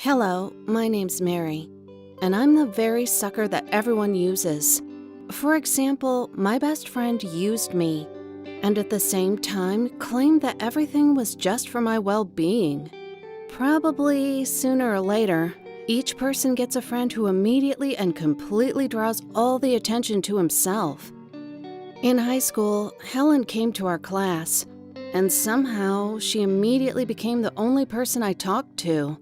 Hello, my name's Mary, and I'm the very sucker that everyone uses. For example, my best friend used me, and at the same time claimed that everything was just for my well-being. Probably sooner or later, each person gets a friend who immediately and completely draws all the attention to himself. In high school, Helen came to our class, and somehow she immediately became the only person I talked to.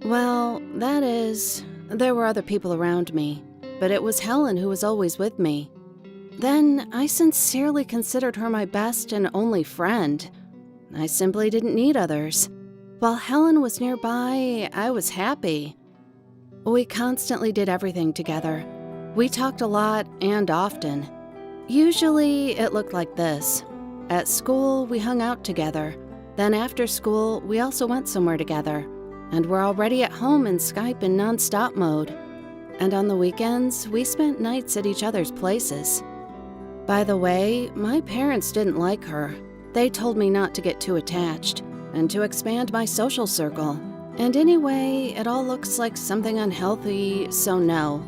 Well, that is, there were other people around me, but it was Helen who was always with me. Then I sincerely considered her my best and only friend. I simply didn't need others. While Helen was nearby, I was happy. We constantly did everything together. We talked a lot and often. Usually it looked like this. At school, we hung out together. Then after school, we also went somewhere together. And we're already at home in Skype in non-stop mode. And on the weekends, we spent nights at each other's places. By the way, my parents didn't like her. They told me not to get too attached and to expand my social circle. And anyway, it all looks like something unhealthy, so no.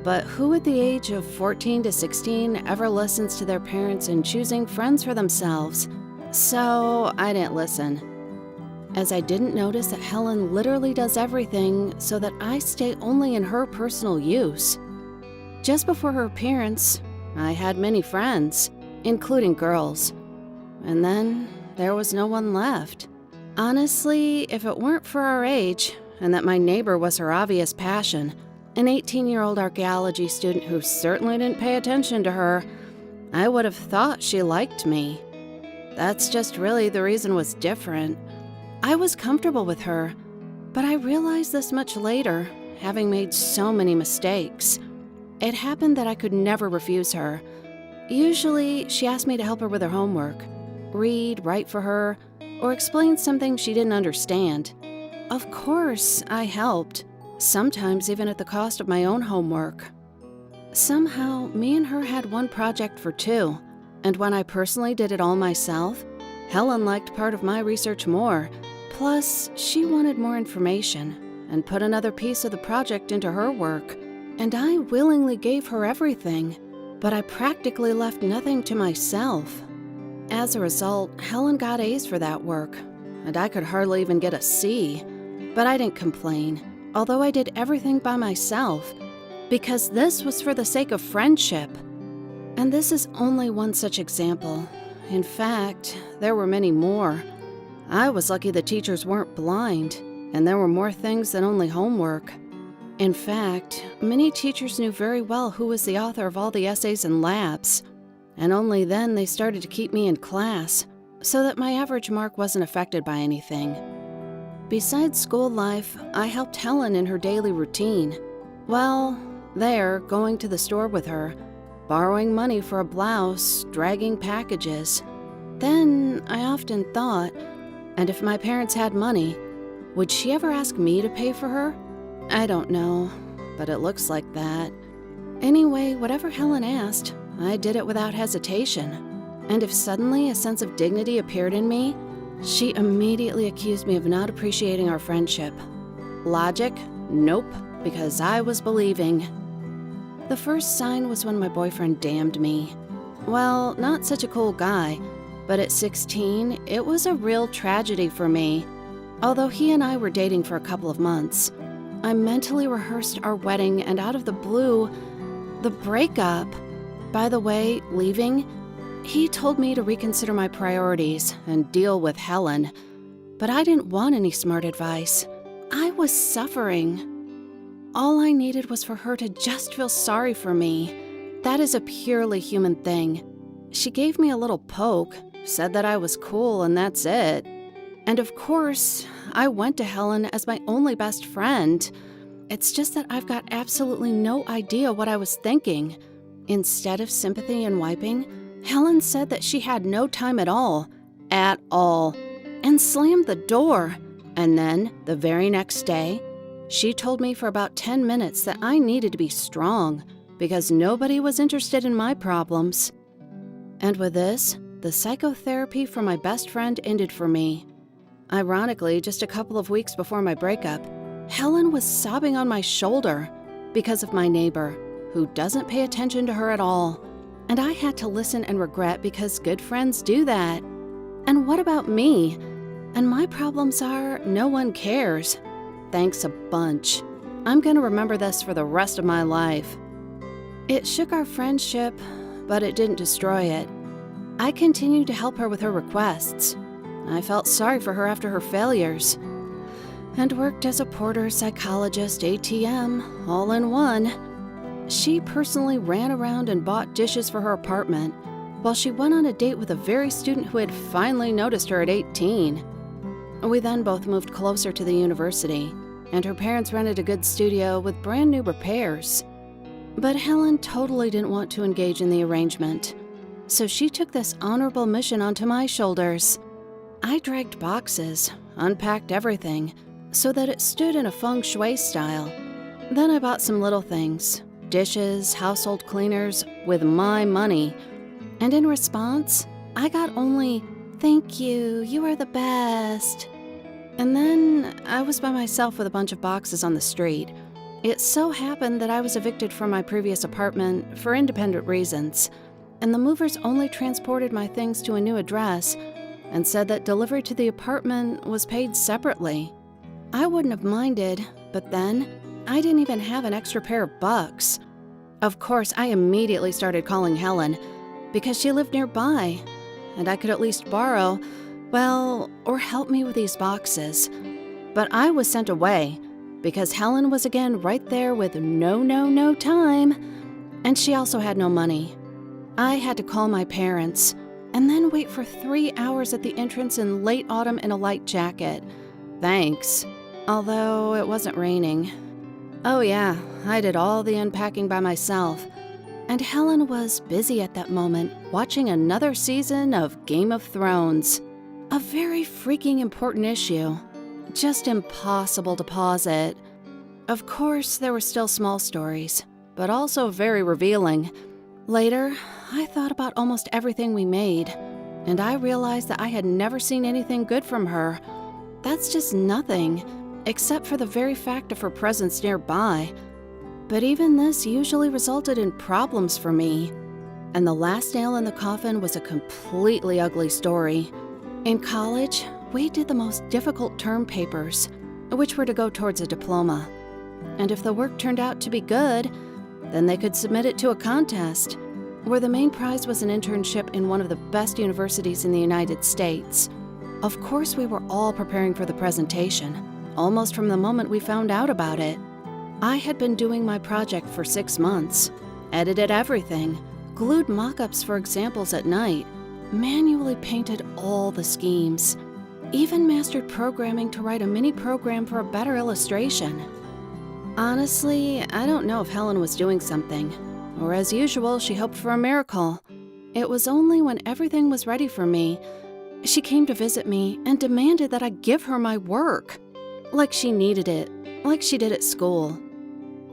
But who at the age of 14 to 16 ever listens to their parents in choosing friends for themselves? So I didn't listen. As I didn't notice that Helen literally does everything so that I stay only in her personal use. Just before her appearance, I had many friends, including girls. And then there was no one left. Honestly, if it weren't for our age, and that my neighbor was her obvious passion, an 18-year-old archaeology student who certainly didn't pay attention to her, I would have thought she liked me. That's just really the reason was different. I was comfortable with her, but I realized this much later, having made so many mistakes. It happened that I could never refuse her. Usually, she asked me to help her with her homework, read, write for her, or explain something she didn't understand. Of course, I helped, sometimes even at the cost of my own homework. Somehow, me and her had one project for two, and when I personally did it all myself, Helen liked part of my research more. Plus, she wanted more information and put another piece of the project into her work. And I willingly gave her everything, but I practically left nothing to myself. As a result, Helen got A's for that work, and I could hardly even get a C. But I didn't complain, although I did everything by myself, because this was for the sake of friendship. And this is only one such example. In fact, there were many more. I was lucky the teachers weren't blind, and there were more things than only homework. In fact, many teachers knew very well who was the author of all the essays and labs, and only then they started to keep me in class, so that my average mark wasn't affected by anything. Besides school life, I helped Helen in her daily routine. Well, going to the store with her, borrowing money for a blouse, dragging packages. Then I often thought, and if my parents had money, would she ever ask me to pay for her? I don't know, but it looks like that. Anyway, whatever Helen asked, I did it without hesitation. And if suddenly a sense of dignity appeared in me, she immediately accused me of not appreciating our friendship. Logic? Nope, because I was believing. The first sign was when my boyfriend damned me. Well, not such a cool guy, but at 16, it was a real tragedy for me. Although he and I were dating for a couple of months, I mentally rehearsed our wedding, and out of the blue, the breakup. By the way, leaving, he told me to reconsider my priorities and deal with Helen. But I didn't want any smart advice. I was suffering. All I needed was for her to just feel sorry for me. That is a purely human thing. She gave me a little poke, said that I was cool, and that's it. And of course, I went to Helen as my only best friend. It's just that I've got absolutely no idea what I was thinking. Instead of sympathy and wiping, Helen said that she had no time at all, and slammed the door. And then, the very next day, she told me for about 10 minutes that I needed to be strong because nobody was interested in my problems. And with this, the psychotherapy for my best friend ended for me. Ironically, just a couple of weeks before my breakup, Helen was sobbing on my shoulder because of my neighbor, who doesn't pay attention to her at all. And I had to listen and regret because good friends do that. And what about me? And my problems are no one cares. Thanks a bunch. I'm gonna remember this for the rest of my life. It shook our friendship, but it didn't destroy it. I continued to help her with her requests. I felt sorry for her after her failures, and worked as a porter, psychologist, ATM, all in one. She personally ran around and bought dishes for her apartment, while she went on a date with a very student who had finally noticed her at 18. We then both moved closer to the university, and her parents rented a good studio with brand new repairs. But Helen totally didn't want to engage in the arrangement, so she took this honorable mission onto my shoulders. I dragged boxes, unpacked everything, so that it stood in a feng shui style. Then I bought some little things, dishes, household cleaners, with my money. And in response, I got only, "Thank you, you are the best." And then I was by myself with a bunch of boxes on the street. It so happened that I was evicted from my previous apartment for independent reasons, and the movers only transported my things to a new address and said that delivery to the apartment was paid separately. I wouldn't have minded, but then I didn't even have an extra pair of bucks. Of course, I immediately started calling Helen because she lived nearby, and I could at least borrow, or help me with these boxes. But I was sent away because Helen was again right there with no time, and she also had no money. I had to call my parents and then wait for 3 hours at the entrance in late autumn in a light jacket. Thanks. Although it wasn't raining. Oh yeah, I did all the unpacking by myself. And Helen was busy at that moment watching another season of Game of Thrones. A very freaking important issue. Just impossible to pause it. Of course, there were still small stories, but also very revealing. Later, I thought about almost everything we made, and I realized that I had never seen anything good from her. That's just nothing, except for the very fact of her presence nearby. But even this usually resulted in problems for me. And the last nail in the coffin was a completely ugly story. In college, we did the most difficult term papers, which were to go towards a diploma. And if the work turned out to be good, then they could submit it to a contest, where the main prize was an internship in one of the best universities in the United States. Of course, we were all preparing for the presentation, almost from the moment we found out about it. I had been doing my project for 6 months, edited everything, glued mock-ups for examples at night, manually painted all the schemes, even mastered programming to write a mini program for a better illustration. Honestly, I don't know if Helen was doing something, or as usual, she hoped for a miracle. It was only when everything was ready for me, she came to visit me and demanded that I give her my work, like she needed it, like she did at school.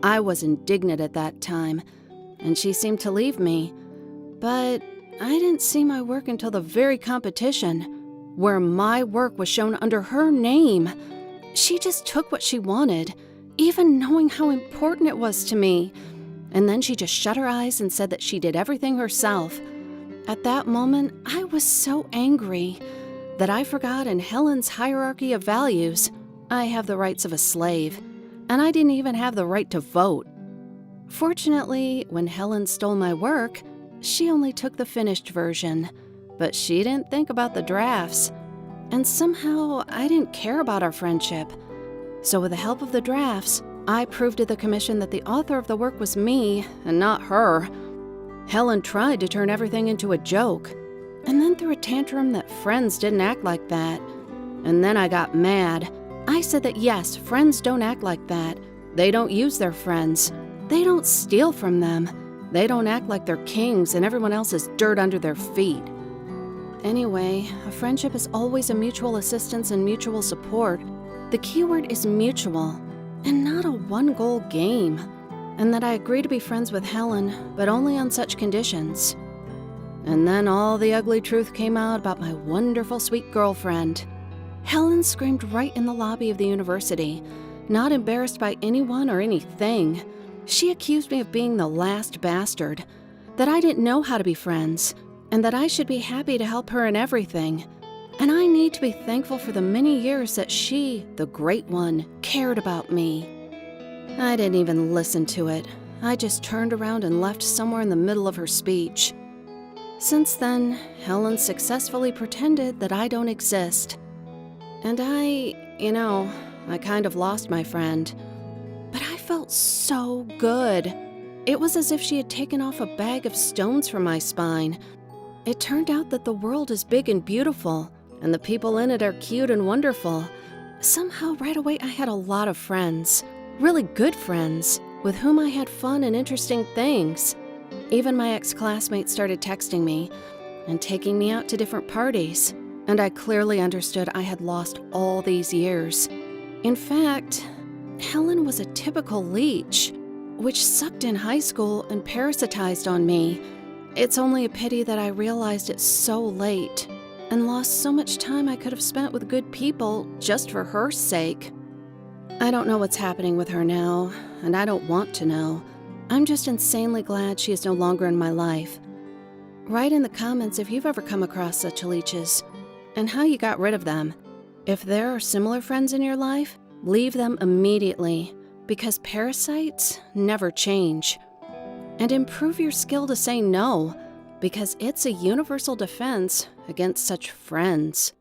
I was indignant at that time, and she seemed to leave me, but I didn't see my work until the very competition, where my work was shown under her name. She just took what she wanted, even knowing how important it was to me. And then she just shut her eyes and said that she did everything herself. At that moment, I was so angry that I forgot in Helen's hierarchy of values, I have the rights of a slave, and I didn't even have the right to vote. Fortunately, when Helen stole my work, she only took the finished version, but she didn't think about the drafts. And somehow, I didn't care about our friendship. So with the help of the drafts, I proved to the commission that the author of the work was me and not her. Helen tried to turn everything into a joke, and then threw a tantrum that friends didn't act like that. And then I got mad. I said that yes, friends don't act like that. They don't use their friends. They don't steal from them. They don't act like they're kings and everyone else is dirt under their feet. Anyway, a friendship is always a mutual assistance and mutual support. The key word is mutual, and not a one-goal game. And that I agreed to be friends with Helen, but only on such conditions. And then all the ugly truth came out about my wonderful, sweet girlfriend. Helen screamed right in the lobby of the university, not embarrassed by anyone or anything. She accused me of being the last bastard, that I didn't know how to be friends, and that I should be happy to help her in everything. And I need to be thankful for the many years that she, the great one, cared about me. I didn't even listen to it. I just turned around and left somewhere in the middle of her speech. Since then, Helen successfully pretended that I don't exist. And I kind of lost my friend. But I felt so good. It was as if she had taken off a bag of stones from my spine. It turned out that the world is big and beautiful, and the people in it are cute and wonderful. Somehow, right away, I had a lot of friends. Really good friends, with whom I had fun and interesting things. Even my ex-classmates started texting me and taking me out to different parties, and I clearly understood I had lost all these years. In fact, Helen was a typical leech, which sucked in high school and parasitized on me. It's only a pity that I realized it so late and lost so much time I could have spent with good people just for her sake. I don't know what's happening with her now, and I don't want to know. I'm just insanely glad she is no longer in my life. Write in the comments if you've ever come across such leeches, and how you got rid of them. If there are similar friends in your life, leave them immediately, because parasites never change. And improve your skill to say no, because it's a universal defense against such friends.